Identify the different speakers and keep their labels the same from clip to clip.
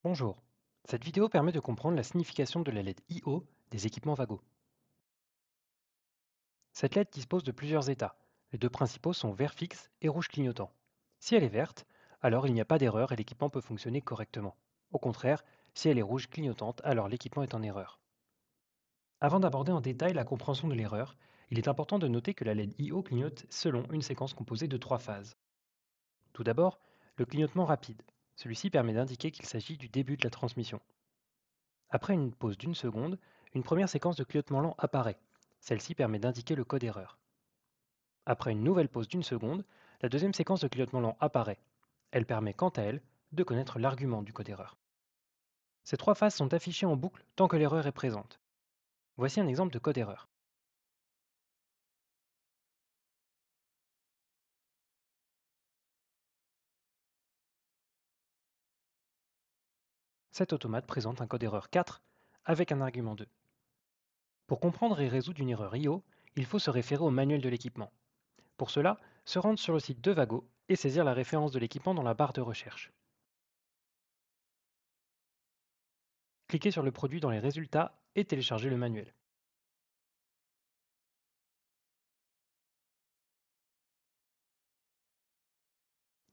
Speaker 1: Bonjour. Cette vidéo permet de comprendre la signification de la LED I/O des équipements Vago. Cette LED dispose de plusieurs états. Les deux principaux sont vert fixe et rouge clignotant. Si elle est verte, alors il n'y a pas d'erreur et l'équipement peut fonctionner correctement. Au contraire, si elle est rouge clignotante, alors l'équipement est en erreur. Avant d'aborder en détail la compréhension de l'erreur, il est important de noter que la LED I/O clignote selon une séquence composée de trois phases. Tout d'abord, le clignotement rapide. Celui-ci permet d'indiquer qu'il s'agit du début de la transmission. Après une pause d'une seconde, une première séquence de clignotement lent apparaît. Celle-ci permet d'indiquer le code erreur. Après une nouvelle pause d'une seconde, la deuxième séquence de clignotement lent apparaît. Elle permet quant à elle de connaître l'argument du code erreur. Ces trois phases sont affichées en boucle tant que l'erreur est présente. Voici un exemple de code erreur. Cet automate présente un code erreur 4 avec un argument 2. Pour comprendre et résoudre une erreur I/O, il faut se référer au manuel de l'équipement. Pour cela, se rendre sur le site de Vago et saisir la référence de l'équipement dans la barre de recherche. Cliquez sur le produit dans les résultats et téléchargez le manuel.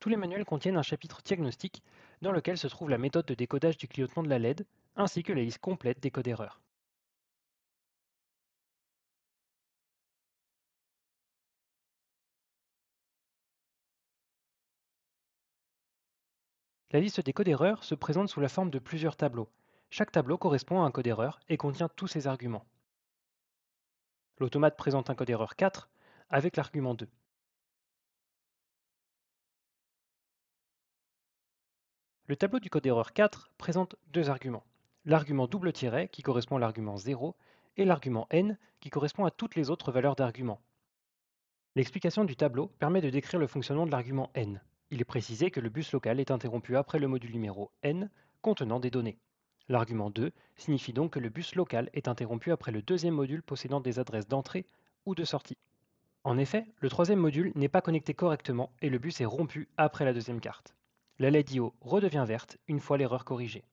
Speaker 1: Tous les manuels contiennent un chapitre diagnostic dans lequel se trouve la méthode de décodage du clignotement de la LED ainsi que la liste complète des codes erreurs. La liste des codes erreurs se présente sous la forme de plusieurs tableaux. Chaque tableau correspond à un code erreur et contient tous ses arguments. L'automate présente un code erreur 4 avec l'argument 2. Le tableau du code erreur 4 présente deux arguments. L'argument double tiret qui correspond à l'argument 0 et l'argument n qui correspond à toutes les autres valeurs d'argument. L'explication du tableau permet de décrire le fonctionnement de l'argument n. Il est précisé que le bus local est interrompu après le module numéro n contenant des données. L'argument 2 signifie donc que le bus local est interrompu après le deuxième module possédant des adresses d'entrée ou de sortie. En effet, le troisième module n'est pas connecté correctement et le bus est rompu après la deuxième carte. La LED IO redevient verte une fois l'erreur corrigée.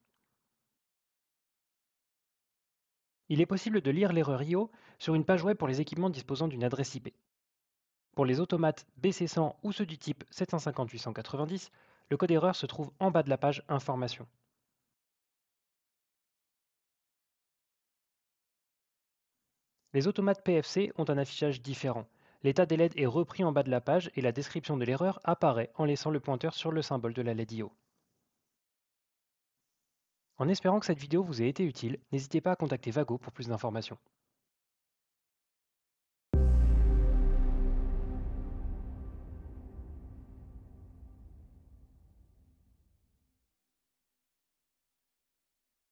Speaker 1: Il est possible de lire l'erreur IO sur une page web pour les équipements disposant d'une adresse IP. Pour les automates BC100 ou ceux du type 750-890, le code erreur se trouve en bas de la page Information. Les automates PFC ont un affichage différent. L'état des LED est repris en bas de la page et la description de l'erreur apparaît en laissant le pointeur sur le symbole de la LED IO. En espérant que cette vidéo vous ait été utile, n'hésitez pas à contacter Vago pour plus d'informations.